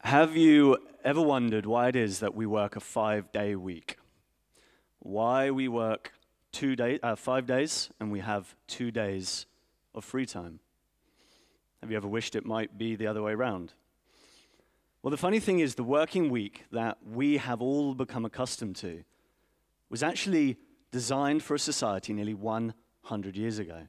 Have you ever wondered why it is that we work a 5-day week? Why we work 5 days and we have 2 days of free time? Have you ever wished it might be the other way around? Well, the funny thing is the working week that we have all become accustomed to was actually designed for a society nearly 100 years ago.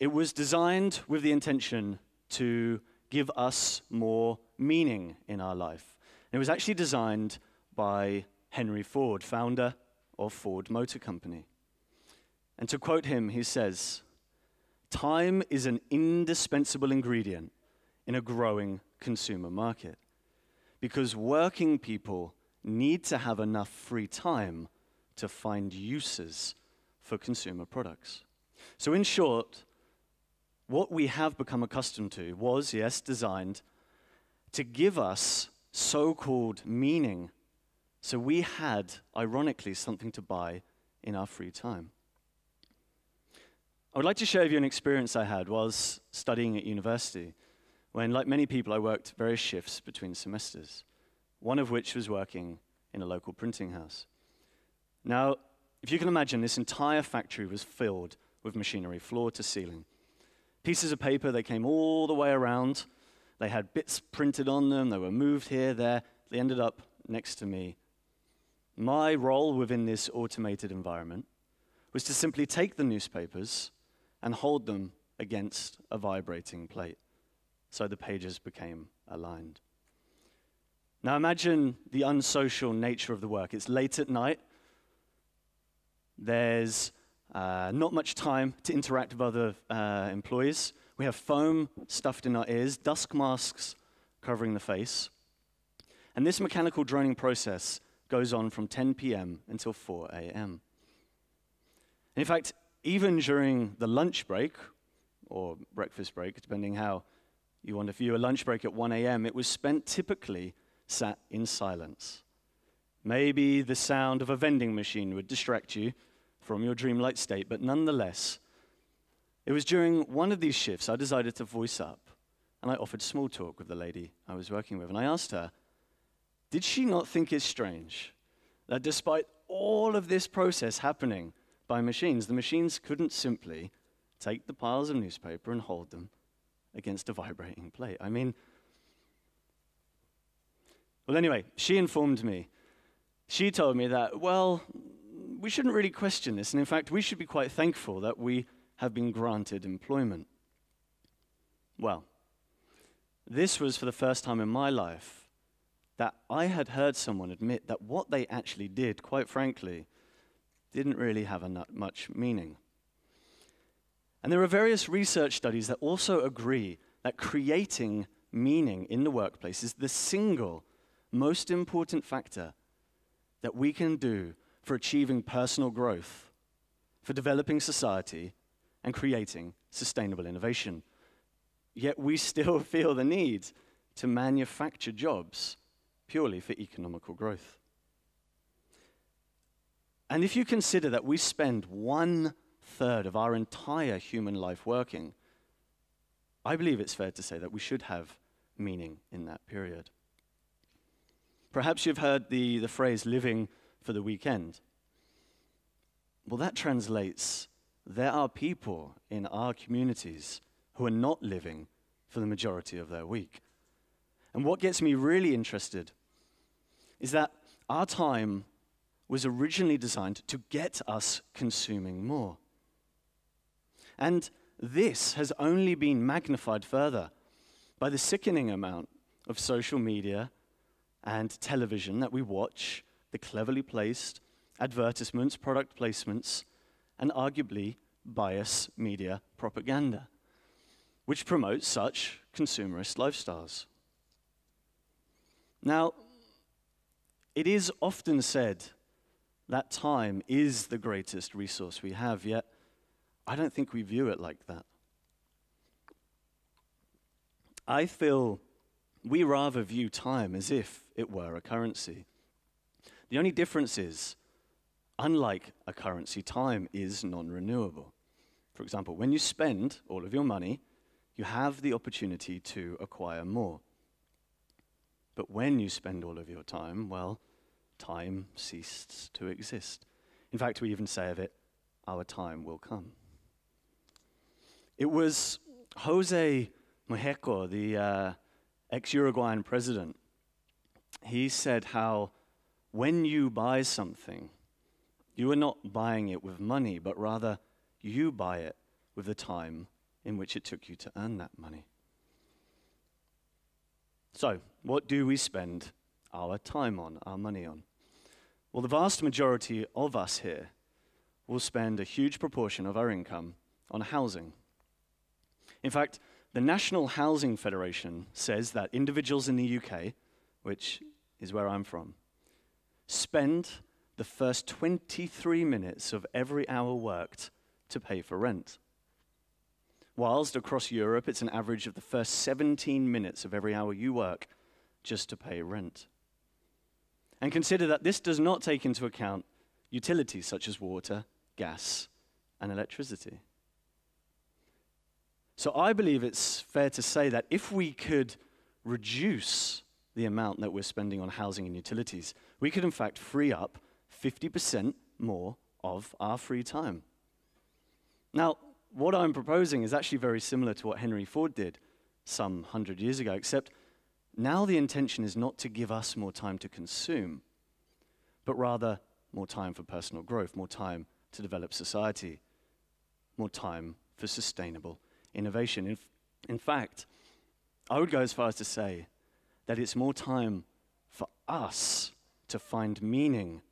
It was designed with the intention to give us more meaning in our life. And it was actually designed by Henry Ford, founder of Ford Motor Company. And to quote him, he says, "Time is an indispensable ingredient in a growing consumer market because working people need to have enough free time to find uses for consumer products." So in short, what we have become accustomed to was, yes, designed to give us so-called meaning, so we had, ironically, something to buy in our free time. I would like to share with you an experience I had whilst studying at university, when, like many people, I worked various shifts between semesters, one of which was working in a local printing house. Now, if you can imagine, this entire factory was filled with machinery, floor to ceiling. Pieces of paper, they came all the way around. They had bits printed on them. They were moved here, there. They ended up next to me. My role within this automated environment was to simply take the newspapers and hold them against a vibrating plate, so the pages became aligned. Now imagine the unsocial nature of the work. It's late at night. There's not much time to interact with other employees. We have foam stuffed in our ears, dusk masks covering the face. And this mechanical droning process goes on from 10 p.m. until 4 a.m. In fact, even during the lunch break, or breakfast break, depending how you want to view a lunch break at 1 a.m., it was spent typically sat in silence. Maybe the sound of a vending machine would distract you from your dreamlike state, but nonetheless, it was during one of these shifts I decided to voice up, and I offered small talk with the lady I was working with, and I asked her, did she not think it strange that despite all of this process happening by machines, the machines couldn't simply take the piles of newspaper and hold them against a vibrating plate? I mean, well, anyway, she informed me. She told me that, well, we shouldn't really question this, and in fact, we should be quite thankful that we have been granted employment. Well, this was for the first time in my life that I had heard someone admit that what they actually did, quite frankly, didn't really have much meaning. And there are various research studies that also agree that creating meaning in the workplace is the single most important factor that we can do for achieving personal growth, for developing society, and creating sustainable innovation. Yet we still feel the need to manufacture jobs purely for economical growth. And if you consider that we spend 1/3 of our entire human life working, I believe it's fair to say that we should have meaning in that period. Perhaps you've heard the phrase living for the weekend. Well, that translates, there are people in our communities who are not living for the majority of their week. And what gets me really interested is that our time was originally designed to get us consuming more. And this has only been magnified further by the sickening amount of social media and television that we watch, the cleverly placed advertisements, product placements, and arguably biased media propaganda, which promotes such consumerist lifestyles. Now, it is often said that time is the greatest resource we have, yet I don't think we view it like that. I feel we rather view time as if it were a currency. The only difference is, unlike a currency, time is non-renewable. For example, when you spend all of your money, you have the opportunity to acquire more. But when you spend all of your time, well, time ceased to exist. In fact, we even say of it, our time will come. It was Jose Mujica, the ex-Uruguayan president. He said how when you buy something, you are not buying it with money, but rather you buy it with the time in which it took you to earn that money. So, what do we spend our time on, our money on? Well, the vast majority of us here will spend a huge proportion of our income on housing. In fact, the National Housing Federation says that individuals in the UK, which is where I'm from, spend the first 23 minutes of every hour worked to pay for rent. Whilst across Europe, it's an average of the first 17 minutes of every hour you work just to pay rent. And consider that this does not take into account utilities such as water, gas, and electricity. So I believe it's fair to say that if we could reduce the amount that we're spending on housing and utilities, we could in fact free up 50% more of our free time. Now, what I'm proposing is actually very similar to what Henry Ford did some 100 years ago, except now the intention is not to give us more time to consume, but rather more time for personal growth, more time to develop society, more time for sustainable innovation. In fact, I would go as far as to say that it's more time for us to find meaning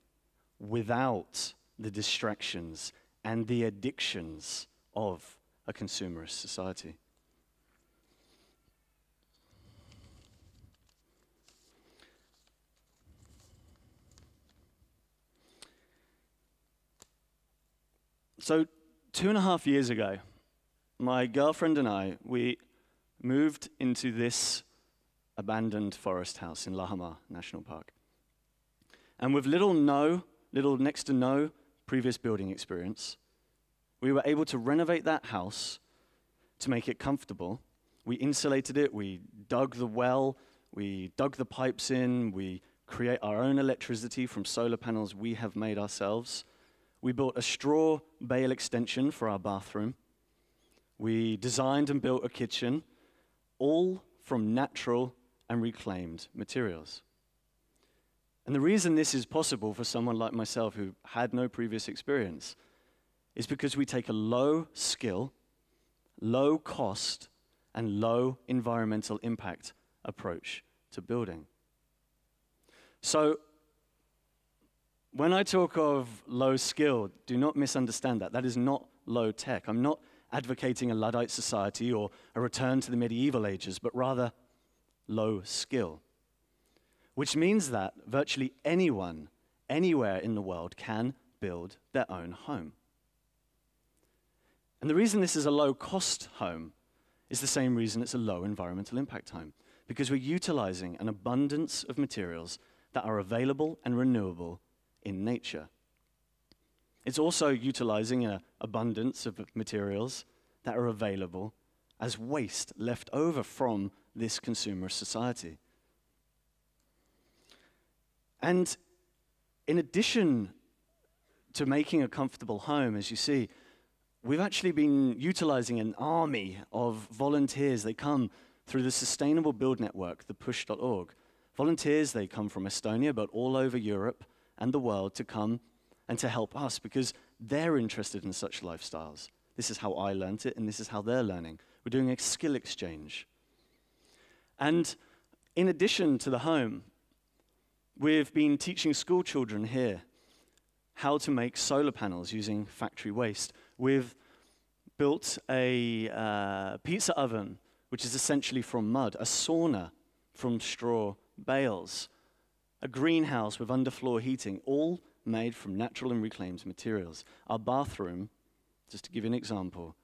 without the distractions and the addictions of a consumerist society. So 2.5 years ago, my girlfriend and I, we moved into this abandoned forest house in Lahamar National Park. And with little next to no previous building experience, we were able to renovate that house to make it comfortable. We insulated it, we dug the well, we dug the pipes in, we create our own electricity from solar panels we have made ourselves. We built a straw bale extension for our bathroom. We designed and built a kitchen, all from natural and reclaimed materials. And the reason this is possible for someone like myself who had no previous experience is because we take a low skill, low cost, and low environmental impact approach to building. So, when I talk of low skill, do not misunderstand that. That is not low tech. I'm not advocating a Luddite society or a return to the medieval ages, but rather low skill. Which means that virtually anyone, anywhere in the world can build their own home. And the reason this is a low-cost home is the same reason it's a low environmental impact home, because we're utilizing an abundance of materials that are available and renewable in nature. It's also utilizing an abundance of materials that are available as waste left over from this consumer society. And in addition to making a comfortable home, as you see, we've actually been utilizing an army of volunteers. They come through the Sustainable Build Network, the push.org. Volunteers, they come from Estonia, but all over Europe and the world to come and to help us because they're interested in such lifestyles. This is how I learned it, and this is how they're learning. We're doing a skill exchange. And in addition to the home, we've been teaching school children here how to make solar panels using factory waste. We've built a pizza oven, which is essentially from mud, a sauna from straw bales, a greenhouse with underfloor heating, all made from natural and reclaimed materials. Our bathroom, just to give you an example,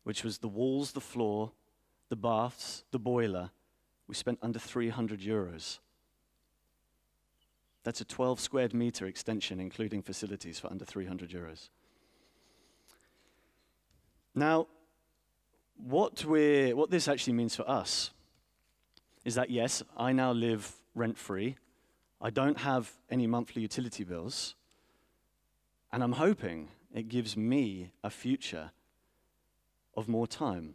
which was the walls, the floor, the baths, the boiler, we spent under 300 euros. That's a 12 square meter extension, including facilities, for under 300 euros. Now, what this actually means for us is that, yes, I now live rent-free. I don't have any monthly utility bills. And I'm hoping it gives me a future of more time.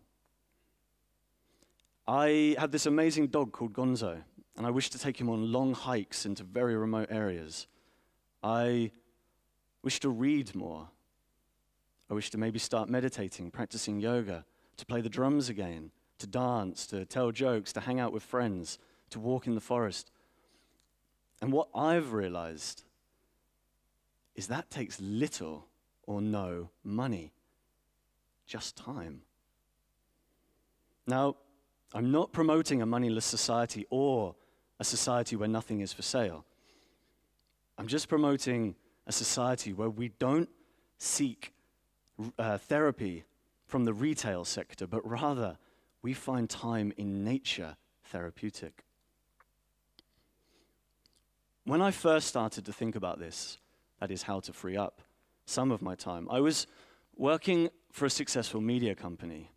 I have this amazing dog called Gonzo, and I wish to take him on long hikes into very remote areas. I wish to read more. I wish to maybe start meditating, practicing yoga, to play the drums again, to dance, to tell jokes, to hang out with friends, to walk in the forest. And what I've realized is that takes little or no money, just time. Now, I'm not promoting a moneyless society or a society where nothing is for sale. I'm just promoting a society where we don't seek therapy from the retail sector, but rather we find time in nature therapeutic. When I first started to think about this, that is how to free up some of my time, I was working for a successful media company,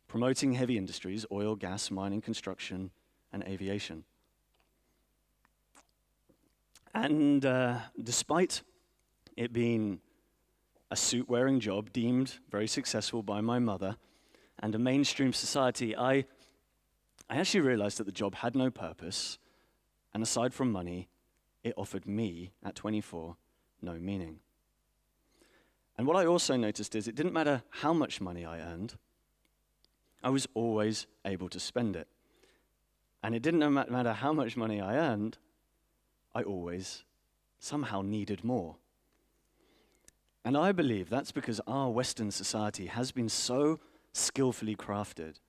promoting heavy industries, oil, gas, mining, construction, and aviation. And despite it being a suit-wearing job deemed very successful by my mother and a mainstream society, I actually realized that the job had no purpose, and aside from money, it offered me, at 24, no meaning. And what I also noticed is it didn't matter how much money I earned, I was always able to spend it. And it didn't matter how much money I earned, I always somehow needed more. And I believe that's because our Western society has been so skillfully crafted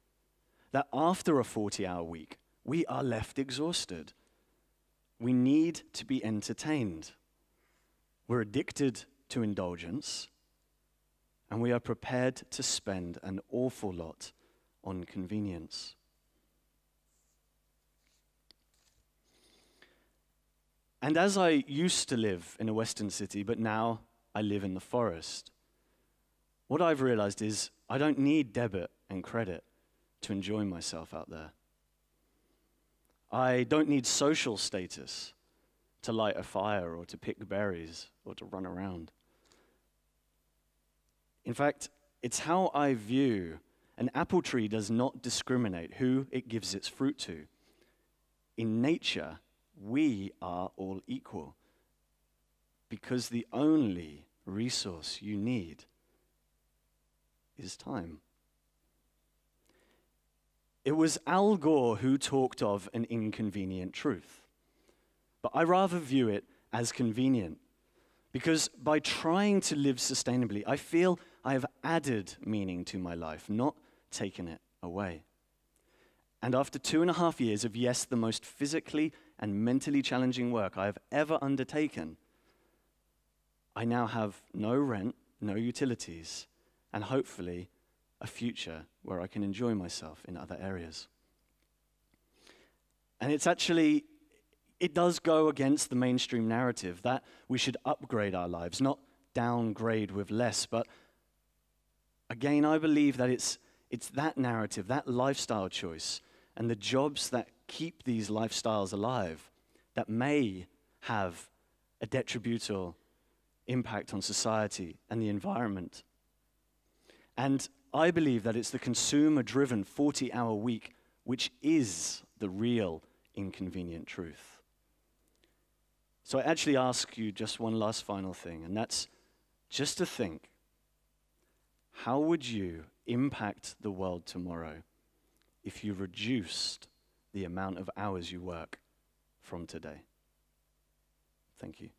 that after a 40-hour week, we are left exhausted. We need to be entertained. We're addicted to indulgence, and we are prepared to spend an awful lot on convenience. And as I used to live in a Western city, but now I live in the forest, what I've realized is I don't need debit and credit to enjoy myself out there. I don't need social status to light a fire or to pick berries or to run around. In fact, it's how I view an apple tree does not discriminate who it gives its fruit to. In nature, we are all equal because the only resource you need is time. It was Al Gore who talked of an inconvenient truth, but I rather view it as convenient because by trying to live sustainably, I feel I have added meaning to my life, not taken it away. And after 2.5 years of, yes, the most physically and mentally challenging work I have ever undertaken, I now have no rent, no utilities, and hopefully a future where I can enjoy myself in other areas. And it does go against the mainstream narrative that we should upgrade our lives, not downgrade with less. But again, I believe that it's that narrative, that lifestyle choice, and the jobs that keep these lifestyles alive that may have a detrimental impact on society and the environment. And I believe that it's the consumer-driven 40-hour week which is the real inconvenient truth. So I actually ask you just one last final thing, and that's just to think, how would you impact the world tomorrow if you reduced the amount of hours you work from today? Thank you.